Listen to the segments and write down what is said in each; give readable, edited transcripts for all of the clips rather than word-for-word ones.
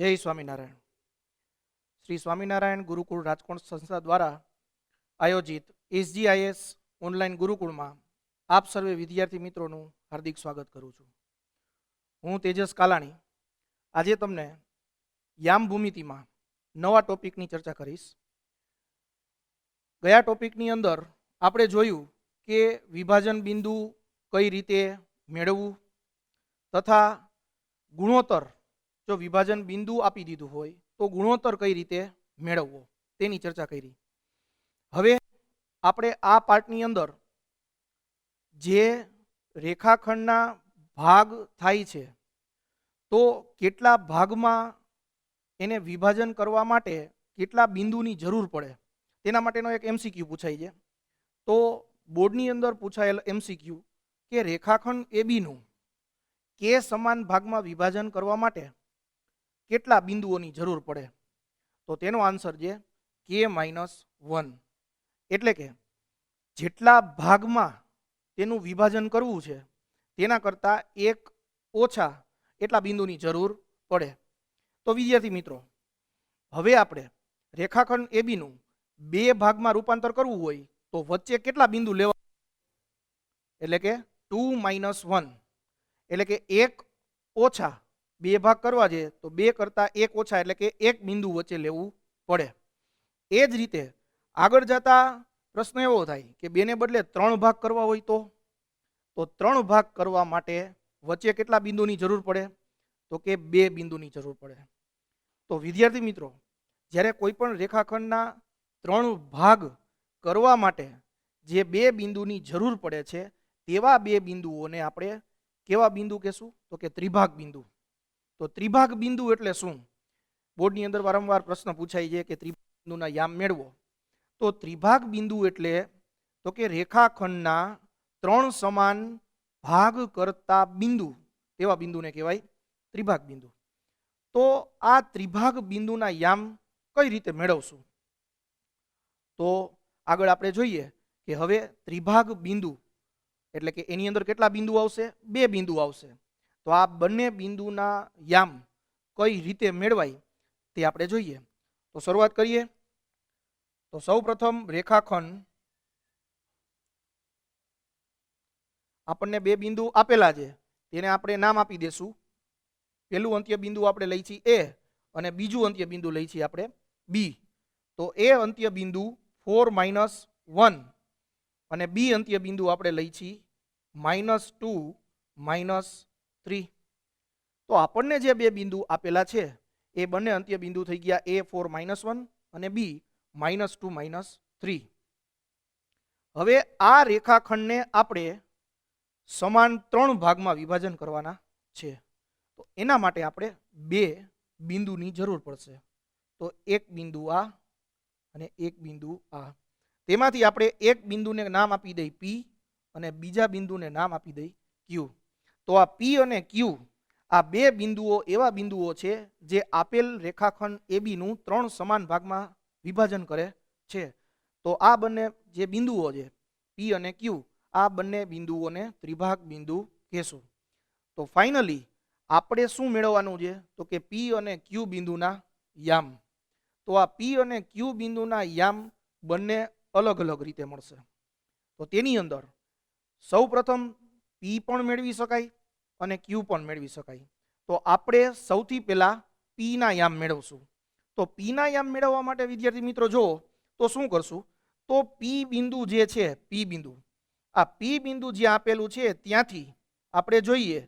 जय स्वामीनारायण। श्री स्वामीनारायण गुरुकुल राजकोट संस्था द्वारा आयोजित SGIS ऑनलाइन गुरुकुल में आप सर्वे विद्यार्थी मित्रों हार्दिक स्वागत करूँ छूँ। हूँ तेजस कालाणी आज तमने याम भूमिति में नवा टॉपिक की चर्चा करीश। गया टॉपिक नी अंदर आपणे जोयुं के विभाजन बिंदु कई रीते मेळववुं तथा गुणोत्तर जो विभाजन बिंदु आपी दीधुं होय तो गुणोत्तर कई रीते मेळववो तेनी चर्चा करी। हवे आपणे आ पार्टनी अंदर जे रेखाखंडना भाग थाय छे तो केटला भागमां एने विभाजन करवा माटे केटला बिंदुनी जरूर पड़े तेना माटेनो एक MCQ पूछाय छे। तो बोर्डनी अंदर पूछायेल MCQ के रेखाखंड AB नुं के समान भागमां विभाजन करवा माटे केटला बिंदुओनी जरूर पड़े तो तेनो आंसर जे K-1 एटले के जेटला भागमां तेनुं विभाजन करवुं छे तेना करता एक ओछा एटला बिंदुनी जरूर पड़े। तो विद्यार्थी मित्रों हवे आपणे रेखाखंड AB नुं बे भागमां रूपांतर करवुं होय तो वच्चे केटला बिंदु लेवा एटले के 2-1 एटले के एक ओछा बे भाग करवा छे तो बे करता एक ओछा एटले के एक बिंदु वच्चे लेवुं पड़े। ए ज रीते आगळ जता प्रश्न एवो थाय के बेने बदले 3 भाग करवा होय तो 3 भाग करवा माटे वच्चे केटला बिंदुनी जरूर पड़े तो के 2 बिंदुनी जरूर पड़े। तो विद्यार्थी मित्रों ज्यारे कोईपण रेखाखंडना 3 भाग करवा माटे जे 2 बिंदुनी जरूर पड़े छे तेवा 2 बिंदुओने आपणे केवा बिंदु कहेशुं तो के त्रिभाग बिंदु। तो त्रिभाग बिंदु एटले शुं? बोर्डनी अंदर वारंवार प्रश्न पूछाय छे के त्रिभाग बिंदुना याम मेळवो। तो त्रिभाग बिंदु एटले तो के रेखाखंडना 3 समान भाग करता बिंदु तेवा बिंदुने कहेवाय त्रिभाग बिंदु। तो आ त्रिभाग बिंदुना याम कई रीते मेळवशुं? तो आगळ आपणे जोईए के हवे त्रिभाग बिंदु एटले के एनी अंदर केटला बिंदु आवशे? 2 बिंदु आवशे। तो आ बंने बिंदुना याम कई रीते मेळवाय ते आपणे जोईए। तो शरूआत करीए। तो सौ प्रथम रेखाखंड आपणे 2 बिंदु आपेला छे तेने आपणे नाम आपी देशुं। पहेलुं अंत्य बिंदु आपणे लई छीए A अने बीजुं अंत्य बिंदु लई छीए आपणे B। तो A अंत्य बिंदु 4-1 अने B अंत्य बिंदु आपणे लई छीए -2 -3। तो आपणने जे 2 बिंदु आपेला छे ए बंने अंत्य बिंदु थई गया A 4-1 अने B -2 -3। हवे आ रेखाखंडने आपणे समान 3 भागमां विभाजन करवाना छे तो एना माटे आपणे 2 बिंदुनी जरूर पड़शे। तो एक बिंदु आ अने एक बिंदु आ तेमांथी आपणे एक बिंदुने नाम आपी दई P अने बीजा बिंदुने नाम आपी दई Q। तो आ P अने Q आ 2 बिंदुओ एवा बिंदुओ छे जे आपेल रेखाखंड AB नुं 3 समान भागमां विभाजन करे छे। तो आ बंने जे बिंदुओ छे P अने Q आ बंने बिंदुओने त्रिभाग बिंदु कहेशुं। तो फाइनली आपणे शुं मेळववानुं छे तो के P अने Q बिंदुना याम। तो आ P अने Q बिंदुना याम बंने अलग अलग रीते मळशे। तो तेनी अंदर सौ प्रथम P पण मेळवी शकाय अने Q पण मेळवी शकाय। तो आपणे सौथी पहेला P ना याम मेळवशुं। तो P ना याम मेळववा माटे विद्यार्थी मित्रो जो तो शुं करशुं तो P बिंदु जे छे P बिंदु आ P बिंदु जे आपेलुं छे त्यांथी आपणे जोईए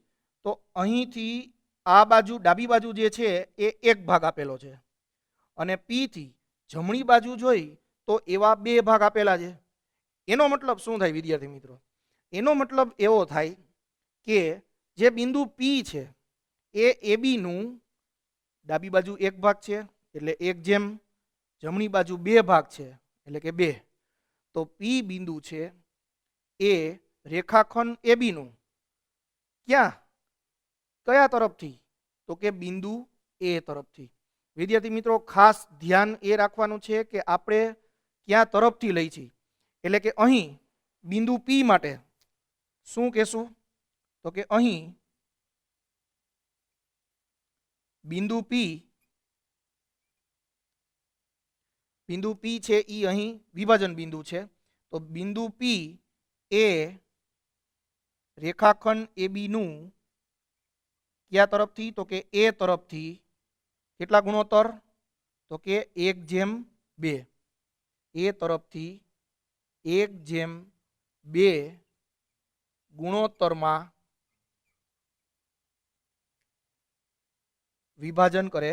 तो અહીંથી आ बाजू डाबी बाजू जे छे ए एक भाग आपेलो छे अने P थी जमणी बाजू जोई तो एवा 2 भाग आपेला छे। एनो मतलब शुं थाय विद्यार्थी मित्रों? एनो मतलब एवो थाय के जे बिंदु P छे ए AB नुं डाबी बाजू एक भाग छे एटले 1 जेम जमणी बाजू 2 भाग छे एटले के 2। तो P बिंदु छे ए रेखाखंड AB नुं क्या कया तरफथी तो के बिंदु A तरफथी। विद्यार्थी मित्रों खास ध्यान ए राखवानुं छे के आपणे क्या तरफथी लई छी एटले के અહીં बिंदु P माटे शुं कहेशुं तो के અહીં बिंदु P બિંદુ પી છે એ અહીં વિભાજન બિંદુ છે. તો બિંદુ પી એ રેખાખંડ એબી નું કયા તરફથી? તો કે એ તરફથી કેટલા ગુણોત્તર? તો કે 1/2. એ તરફથી 1/2 ગુણોત્તરમાં વિભાજન કરે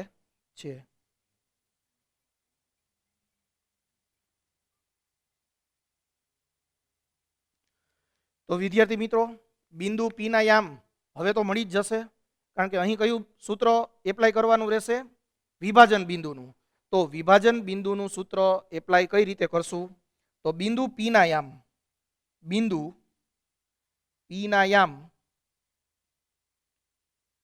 છે. તો વિદ્યાર્થી મિત્રો, બિંદુ પી ના યામ હવે તો મળી જ જશે, કારણ કે અહીં કયું સૂત્ર એપ્લાય કરવાનું રહેશે? વિભાજન બિંદુનું. તો વિભાજન બિંદુનું સૂત્ર એપ્લાય કઈ રીતે કરશું? તો બિંદુ પી ના યામ, બિંદુ પી ના યામ,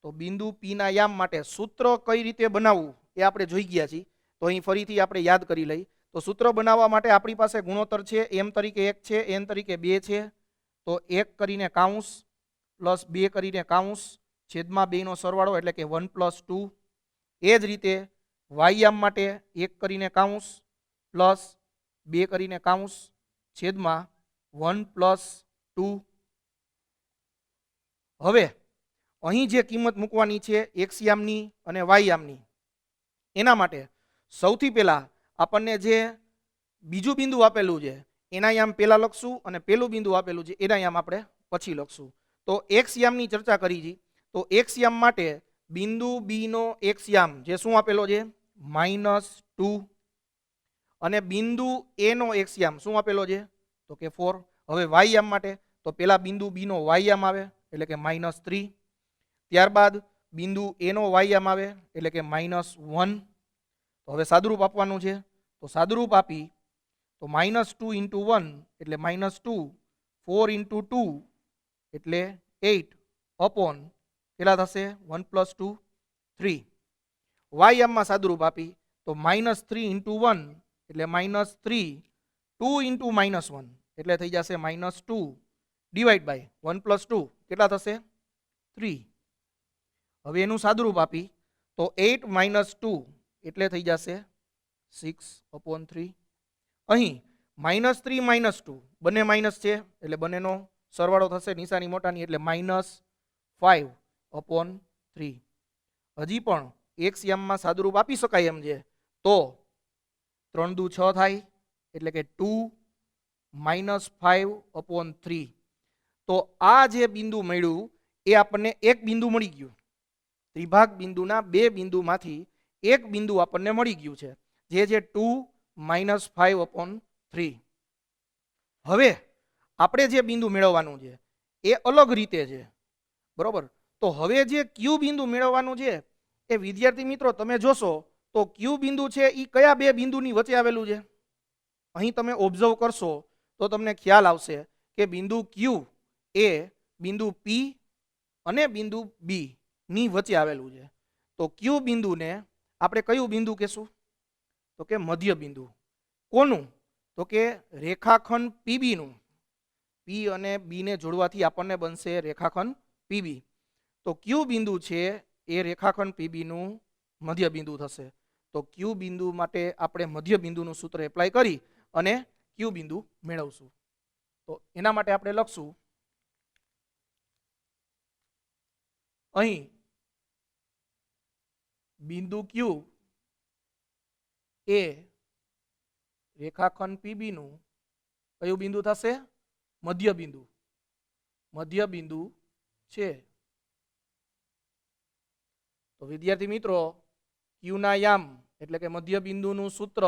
તો બિંદુ પી ના યામ માટે સૂત્ર કઈ રીતે બનાવવું એ આપણે જોઈ ગયા છીએ. તો અહીં ફરીથી આપણે યાદ કરી લઈ. તો સૂત્ર બનાવવા માટે આપણી પાસે ગુણોત્તર છે m તરીકે 1 છે, n તરીકે 2 છે. તો 1 કરીને કાઉન્સ પ્લસ 2 કરીને કાઉન્સ છેદમાં 2 નો સરવાળો એટલે કે 1 + 2. એ જ રીતે y યામ માટે 1 કરીને કાઉન્સ પ્લસ 2 કરીને કાઉન્સ છેદમાં 1 + 2. હવે અહીં જે કિંમત મૂકવાની છે x યામની અને y યામની, એના માટે સૌથી પહેલા આપણને જે બીજું બિંદુ આપેલું છે એના યામ પહેલા લખશું અને પેલું બિંદુ આપેલું છે એના યામ આપણે પછી લખશું. તો x યામની ચર્ચા કરી છે. તો x યામ માટે બિંદુ બી નો x યામ જે શું આપેલો છે? -2. અને બિંદુ એ નો x યામ શું આપેલો છે? તો કે 4. હવે y યામ માટે તો પેલા બિંદુ બી નો y યામ આવે એટલે કે -3. ત્યારબાદ બિંદુ એ નો y યામ આવે એટલે કે -1. તો હવે સાદુરૂપ આપવાનું છે. તો સાદુરૂપ આપી તો -2 × 1 એટલે -2, 4 × 2 એટલે 8 અપોન કેટલા થશે? 1 + 2, 3. y યામમાં સાદુરૂપ આપી તો -3 × 1 એટલે -3, 2 × -1 એટલે થઈ જશે -2 ડિવાઈડ બાય 1 + 2 કેટલા થશે? 3. હવે એનું સાદુરૂપ આપી તો 8 - 2 એટલે થઈ જશે 6/3. અહીં -3 - 2 બંને માઇનસ છે એટલે બંનેનો સરવાળો થશે નિશાની મોટાની એટલે -5/3. હજી પણ x યામમાં સાદુરૂપ આપી શકાય એમ છે. તો 3 દુ 6 થાય એટલે કે 2 - 5/3. તો આ જે બિંદુ મળ્યું એ આપણને એક બિંદુ મળી ગયું. ત્રિભાગ બિંદુના બે બિંદુમાંથી એક બિંદુ આપણને મળી ગયું છે, જે છે 2 - 5/3. હવે આપણે જે બિંદુ મેળવવાનું છે એ અલગ રીતે છે, બરોબર? તો હવે જે ક્યુ બિંદુ મેળવવાનું છે એ વિદ્યાર્થી મિત્રો તમે જોશો તો ક્યુ બિંદુ છે એ કયા બે બિંદુની વચ્ચે આવેલું છે? અહીં તમે ઓબ્ઝર્વ કરશો તો તમને ખ્યાલ આવશે કે બિંદુ ક્યુ એ બિંદુ પી અને બિંદુ બી ની વચ્ચે આવેલું છે. તો ક્યુ બિંદુને આપણે કયું બિંદુ કહેશું? તો કે મધ્ય બિંદુ. કોનું? તો કે રેખાખંડ પીબી નું. પી અને બી ને જોડવાથી આપણને બનશે રેખાખંડ પીબી. તો ક્યુ બિંદુ છે એ રેખાખંડ પીબી નું મધ્ય બિંદુ થશે. તો ક્યુ બિંદુ માટે આપણે મધ્ય બિંદુનું સૂત્ર એપ્લાય કરી અને ક્યુ બિંદુ મેળવશું. તો એના માટે આપણે લખશું અહીં બિંદુ ક્યુ એ રેખાખંડ પીબી નું કયું બિંદુ થશે? મધ્ય બિંદુ. મધ્ય બિંદુ છે. તો વિદ્યાર્થી મિત્રો, ક્યુ ના યામ એટલે કે મધ્ય બિંદુનું સૂત્ર,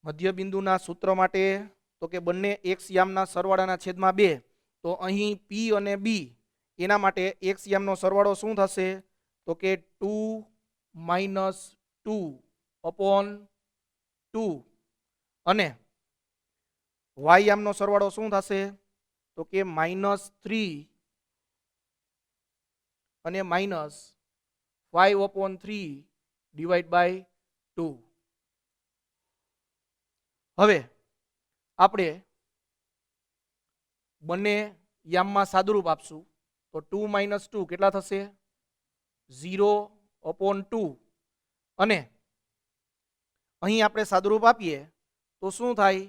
મધ્ય બિંદુના સૂત્ર માટે તો કે બંને x યામના સરવાળાના છેદમાં 2. તો અહીં p અને b એના માટે x યામનો સરવાળો શું થશે? તો કે 2 - 2/2 અને y યામનો સરવાળો શું થશે? તો કે -3 અને -5/3 ડિવાઈડ બાય 2. હવે આપણે બંને યામમાં સાદુરૂપ આપશું તો 2 - 2 કેટલા થશે? 0/2 અને અહીં આપણે સાદુરૂપ આપીએ તો શું થાય?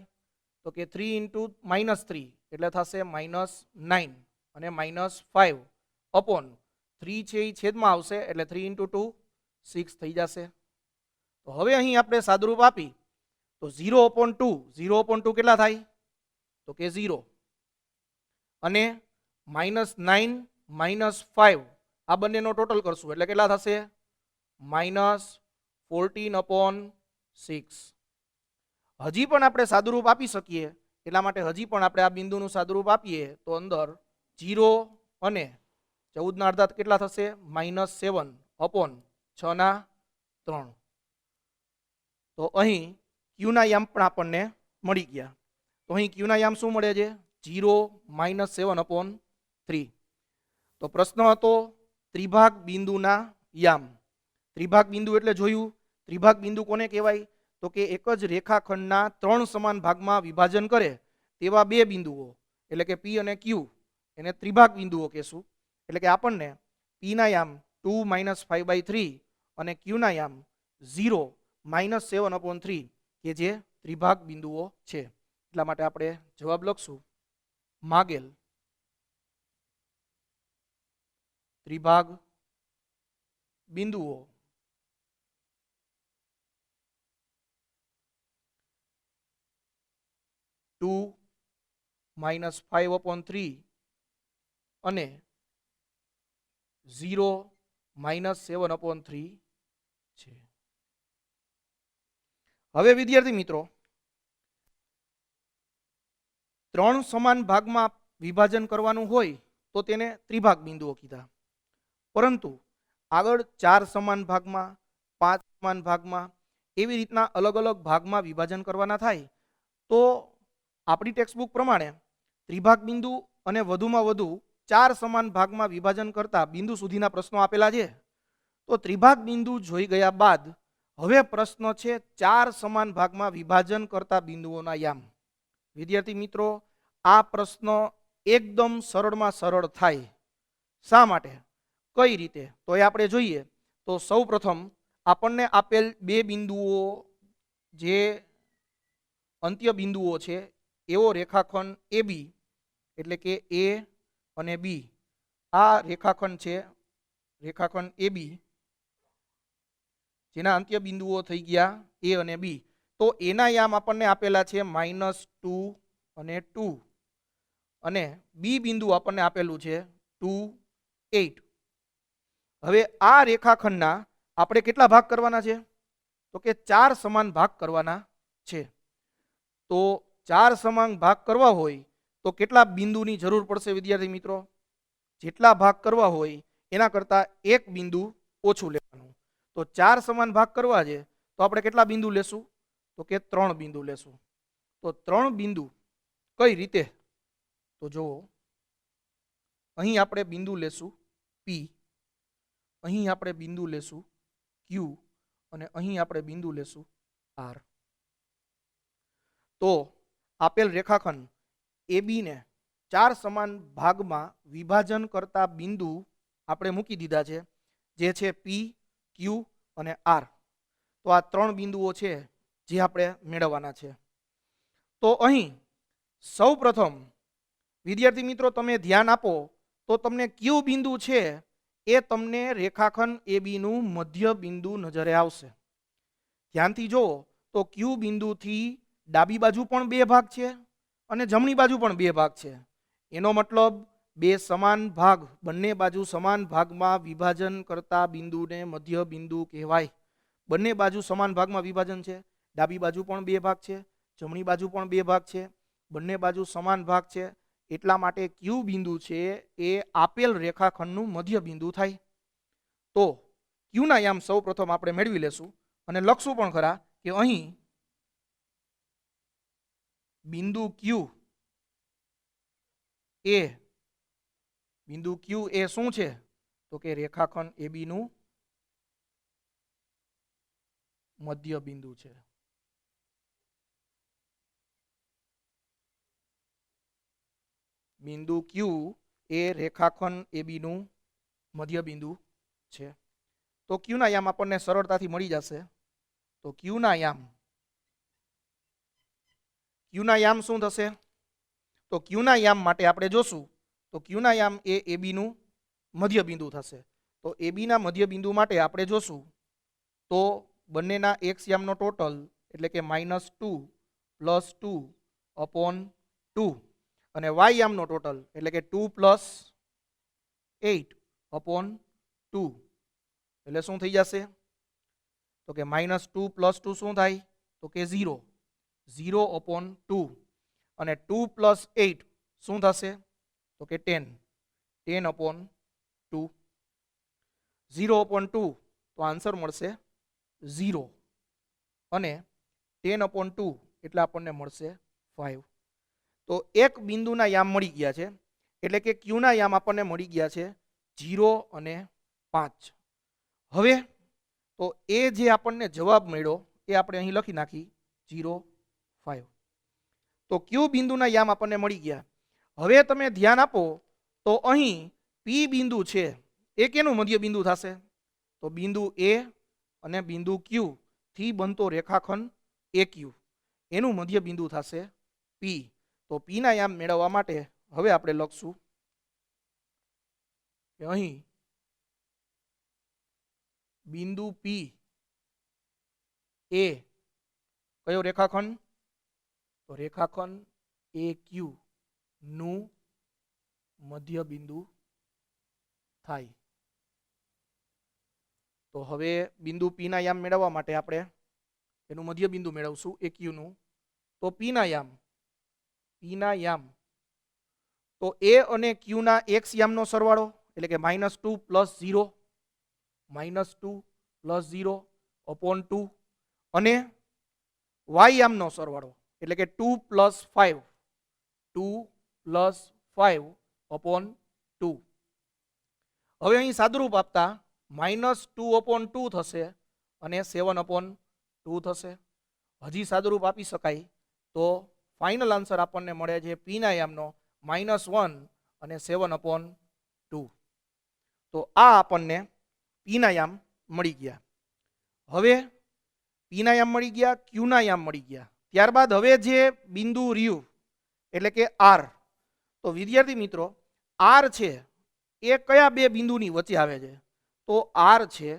તો કે 3 × -3 એટલે થશે -9 અને -5 અપોન 3 છે એ છેદમાં આવશે એટલે 3 × 2 6 થઈ જશે. તો હવે અહીં આપણે સાદુરૂપ આપી તો 0/2 કેટલા થાય? તો કે 0 અને -9 -5 આ બંનેનો ટોટલ કરશું એટલે કેટલા થશે? -14/6. હજી પણ આપણે સાદુરૂપ આપી શકીએ એટલા માટે હજી પણ આપણે આ બિંદુનું સાદુરૂપ આપીએ તો અંદર 0 અને 14 ના અડધા કેટલા થશે? -7/6/3. તો અહીં ક્યુના યામ પણ આપણને મળી ગયા. તો અહીં ક્યુના યામ શું મળે છે? 0 -7/3. તો પ્રશ્ન હતો ત્રિભાગ બિંદુના યામ. ત્રિભાગ બિંદુ એટલે જોયું. ત્રિભાગ બિંદુ કોને કહેવાય? તો કે એક જ રેખાખંડના 3 સમાન ભાગમાં વિભાજન કરે તેવા બે બિંદુઓ એટલે કે પી અને ક્યુ એને ત્રિભાગ બિંદુઓ કહેશું. એટલે કે આપણને પી ના યામ 2 - 5/3 અને ક્યુ ના યામ 0 -7/3 કે જે ત્રિભાગ બિંદુઓ છે. એટલા માટે આપણે જવાબ લખશું માગેલ ત્રિભાગ બિંદુઓ -5/3 અને 0 -7/3 છે. હવે વિદ્યાર્થી મિત્રો 3 સમાન ભાગમાં વિભાજન કરવાનું હોય તો તેને ત્રિભાગ બિંદુઓ કીધા. પરંતુ આગળ 4 સમાન ભાગમાં 5 સમાન ભાગમાં એવી રીતના અલગ અલગ ભાગમાં વિભાજન કરવાના થાય તો આપણી ટેક્સ્ટબુક પ્રમાણે ત્રિભાગ બિંદુ અને વધુમાં વધુ 4 સમાન ભાગમાં વિભાજન કરતા બિંદુ સુધીના પ્રશ્નો આપેલા છે. તો ત્રિભાગ બિંદુ જોઈ ગયા બાદ હવે પ્રશ્ન છે 4 સમાન ભાગમાં વિભાજન કરતા બિંદુઓના યામ. વિદ્યાર્થી મિત્રો આ પ્રશ્ન એકદમ સરળમાં સરળ થાય. શા માટે? કઈ રીતે? તો એ આપણે જોઈએ. તો સૌપ્રથમ આપણને આપેલ બે બિંદુઓ જે અંત્ય બિંદુઓ છે એવો રેખાખંડ AB એટલે કે A અને B. આ રેખાખંડ છે રેખાખંડ AB જેના અંત્ય બિંદુઓ થઈ ગયા A અને B. તો એના યામ આપણને આપેલા છે -2 અને 2 અને B બિંદુ આપણને આપેલું છે 2 8. હવે આ રેખાખંડના આપણે કેટલા ભાગ કરવાના છે? તો કે 4 સમાન ભાગ કરવાના છે. તો 4 સમાન ભાગ કરવા હોય તો કેટલા બિંદુની જરૂર પડશે વિદ્યાર્થી મિત્રો? જેટલા ભાગ કરવા હોય એના કરતાં એક બિંદુ ઓછું લેવાનું. તો 4 સમાન ભાગ કરવા છે તો આપણે કેટલા બિંદુ લેશું? તો કે 3 બિંદુ લેશું. તો 3 બિંદુ કઈ રીતે? તો જુઓ અહીં આપણે બિંદુ લેશું P, અહીં આપણે બિંદુ લેશું Q અને અહીં આપણે બિંદુ લેશું R. તો આપેલ રેખાખંડ AB ને 4 સમાન ભાગમાં વિભાજન કરતા બિંદુ આપણે મૂકી દીધા છે જે છે P, Q અને R. તો આ 3 બિંદુઓ છે જે આપણે મેળવવાના છે. તો અહીં સૌપ્રથમ વિદ્યાર્થી મિત્રો તમે ધ્યાન આપો તો તમને કયું બિંદુ છે એ તમને રેખાખંડ AB નું મધ્ય બિંદુ નજરે આવશે. ધ્યાનથી જુઓ તો ક્યુ બિંદુથી ડાબી બાજુ પણ 2 ભાગ છે અને જમણી બાજુ પણ 2 ભાગ છે. એનો મતલબ બે સમાન ભાગ બંને બાજુ સમાન ભાગમાં વિભાજન કરતા બિંદુને મધ્ય બિંદુ કહેવાય. બંને બાજુ સમાન ભાગમાં વિભાજન છે. ડાબી બાજુ પણ 2 ભાગ છે, જમણી બાજુ પણ 2 ભાગ છે, બંને બાજુ સમાન ભાગ છે. એટલા માટે ક્યુ બિંદુ છે એ આપેલ રેખાખંડનું મધ્ય બિંદુ થાય. તો ક્યુના યામ સૌપ્રથમ આપણે મેળવી લેશું અને લખશું પણ ખરા કે અહીં બિંદુ ક્યુ એ શું છે? તો કે રેખાખંડ AB નું મધ્ય બિંદુ છે. બિંદુ ક્યુ એ રેખાખંડ AB નું મધ્ય બિંદુ છે. તો ક્યુના યામ આપણને સરળતાથી મળી જશે. તો ક્યુના યામ ક્યુના યામ શું થશે? તો ક્યુના યામ માટે આપણે જોશું તો ક્યુના યામ એ એબીનું મધ્ય બિંદુ થશે. તો એબીના મધ્ય બિંદુ માટે આપણે જોશું તો બંનેના એક્સ યામનો ટોટલ એટલે કે -2 + 2 / 2 અને વાય યામનો ટોટલ એટલે કે 2 + 8 / 2 એટલે શું થઈ જશે? તો કે -2 + 2 શું થાય? તો કે 0 / 2 અને 2 + 8 શું થશે? તો કે 10 / 2 0 / 2 તો આન્સર મળશે 0 અને 10 / 2 એટલે આપણને મળશે 5. તો એક બિંદુના યામ મળી ગયા છે એટલે કે ક્યુના યામ આપણને મળી ગયા છે 0 અને 5. હવે તો એ જે આપણને જવાબ મળ્યો એ આપણે અહીં લખી નાખી 0 5. તો ક્યુ બિંદુના યામ આપણને મળી ગયા. હવે તમે ધ્યાન આપો તો અહીં પી બિંદુ છે એ કેનું મધ્ય બિંદુ થશે? તો બિંદુ એ અને બિંદુ ક્યુ થી બનતો રેખાખંડ AQ એનું મધ્ય બિંદુ થશે પી. તો પી ના યામ મેળવવા માટે હવે આપણે લખશું કે અહીં બિંદુ પી એ કયો રેખાખંડ? તો રેખાખંડ AQ નું મધ્ય બિંદુ થાય. તો હવે બિંદુ પી ના યામ મેળવવા માટે આપણે એનું મધ્ય બિંદુ મેળવશું AQ નું. તો પી ના યામ તો એ અને ક્યુ ના એક્સ યામનો સરવાળો એટલે કે -2 + 0 / 2 અને વાય યામનો સરવાળો એટલે કે 2 + 5 / 2. હવે અહીં સાદુરૂપ આપતા -2 / 2 થશે અને 7 / 2 થશે. હજી સાદુરૂપ આપી શકાય તો ફાઇનલ આન્સર આપણને મળે છે પી ના યામનો -1 અને 7 / 2. તો આ આપણને પી ના યામ મળી ગયા. હવે પી ના યામ મળી ગયા, ક્યુ ના યામ મળી ગયા. ત્યારબાદ હવે જે બિંદુ રહ્યું એટલે કે આર. તો વિદ્યાર્થી મિત્રો આર છે એ કયા બે બિંદુની વચ્ચે આવે છે? તો આર છે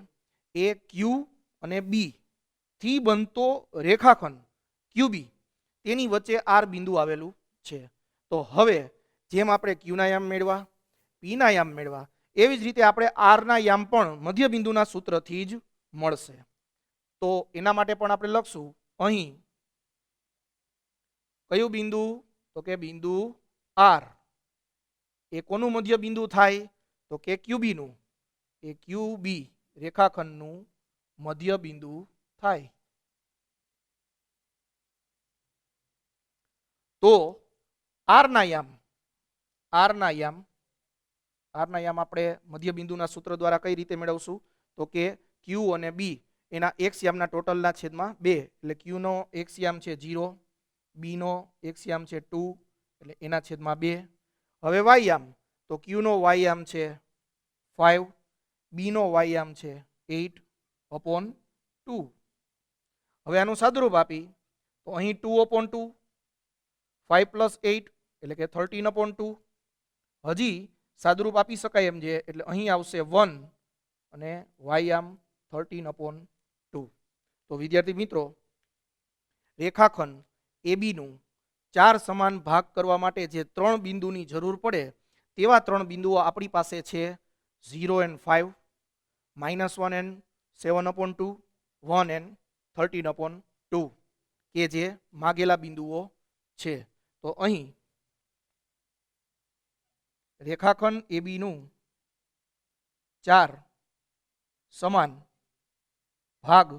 એ ક્યુ અને બી થી બનતો રેખાખંડ ક્યુબી તેની વચ્ચે આર બિંદુ આવેલું છે. તો હવે જેમ આપણે ક્યુ ના યામ મેળવા, પી ના યામ મેળવા, એવી જ રીતે આપણે આર ના યામ પણ મધ્ય બિંદુના સૂત્રથી જ મળશે. તો એના માટે પણ આપણે લખશું અહીં કયું બિંદુ? તો કે બિંદુ આર એ કોનું મધ્ય બિંદુ થાય? તો કે ક્યુબી નું. એ ક્યુબી રેખાખંડનું મધ્ય બિંદુ થાય. તો આર ના યામ આપણે મધ્ય બિંદુના સૂત્ર દ્વારા કઈ રીતે મેળવશું? તો કે ક્યુ અને બી એના એક્સ યામના ટોટલના છેદમાં 2 એટલે ક્યુ નો એક્સ યામ છે 0, બી નો એક્સ યામ છે 2 એટલે એના છેદમાં 2. હવે વાય યામ તો ક્યુ નો વાય યામ છે 5, બી નો વાય યામ છે 8 / 2. હવે આનું સાદુરૂપ આપી તો અહીં 2 / 2, 5 + 8 એટલે કે 13 / 2. હજી સાદુરૂપ આપી શકાય એમ છે એટલે અહીં આવશે 1 અને વાય યામ 13 / 2. તો વિદ્યાર્થી મિત્રો રેખાખંડ AB નું 4 સમાન ભાગ કરવા માટે જે 3 બિંદુની જરૂર પડે તેવા 3 બિંદુઓ આપણી પાસે છે 0 and 5, -1 and 7 / 2, 1 and 13 / 2 કે જે માગેલા બિંદુઓ છે. તો અહીં રેખાખંડ AB નું 4 સમાન ભાગ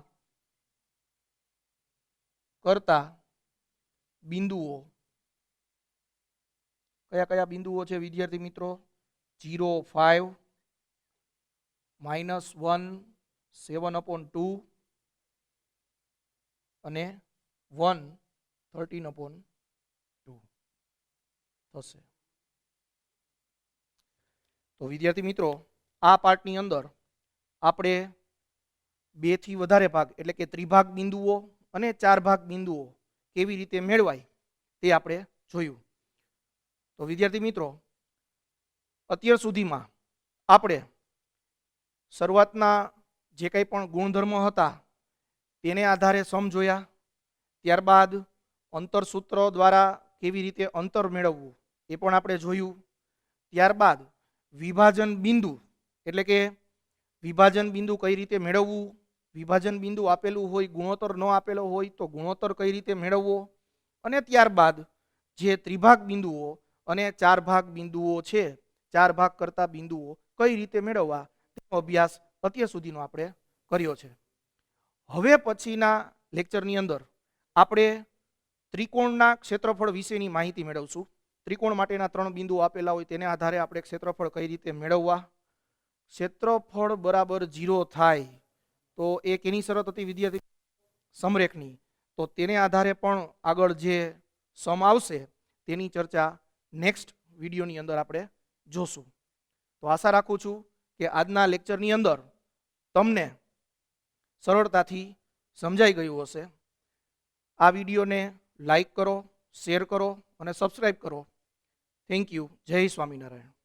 કરતા બિંદુઓ કયા કયા બિંદુઓ છે વિદ્યાર્થી મિત્રો? 0 5, -1 7 / 2 અને 1 13 / 2 થશે. તો વિદ્યાર્થી મિત્રો આ પાર્ટની અંદર આપણે 2 થી વધારે ભાગ એટલે કે ત્રિભાગ બિંદુઓ અને 4 ભાગ બિંદુઓ કેવી રીતે મેળવાય તે આપણે જોયું. તો વિદ્યાર્થી મિત્રો, અત્યાર સુધીમાં આપણે શરૂઆતના જે કંઈ પણ ગુણધર્મો હતા તેને આધારે સમ જોયા, ત્યારબાદ અંતરસૂત્રો દ્વારા કેવી રીતે અંતર મેળવવું એ પણ આપણે જોયું, ત્યારબાદ વિભાજન બિંદુ એટલે કે વિભાજન બિંદુ કઈ રીતે મેળવવું, વિભાજન બિંદુ આપેલું હોય ગુણોત્તર ન આપેલો હોય તો ગુણોત્તર કઈ રીતે મેળવવો, અને ત્યારબાદ જે ત્રિભાગ બિંદુઓ અને ચાર ભાગ બિંદુઓ છે, ચાર ભાગ કરતા બિંદુઓ કઈ રીતે મેળવવા તેનો અભ્યાસ અત્યાર સુધીનો આપણે કર્યો છે. હવે પછીના લેક્ચરની અંદર આપણે ત્રિકોણના ક્ષેત્રફળ વિશેની માહિતી મેળવશું. ત્રિકોણ માટેના 3 બિંદુઓ આપેલા હોય તેને આધારે આપણે ક્ષેત્રફળ કઈ રીતે મેળવવા, ક્ષેત્રફળ બરાબર 0 થાય તો એ કેની શરત હતી વિદ્યાર્થી? સમરેખની. તો તેને આધારે પણ આગળ જે સમ આવશે તેની ચર્ચા નેક્સ્ટ વિડીયોની અંદર આપણે જોશું. તો આશા રાખું છું કે આજના લેક્ચરની અંદર તમને સરળતાથી સમજાઈ ગયું હશે. આ વિડીયોને લાઈક કરો, શેર કરો અને સબસ્ક્રાઈબ કરો. Thank you. જય સ્વામિનારાયણ.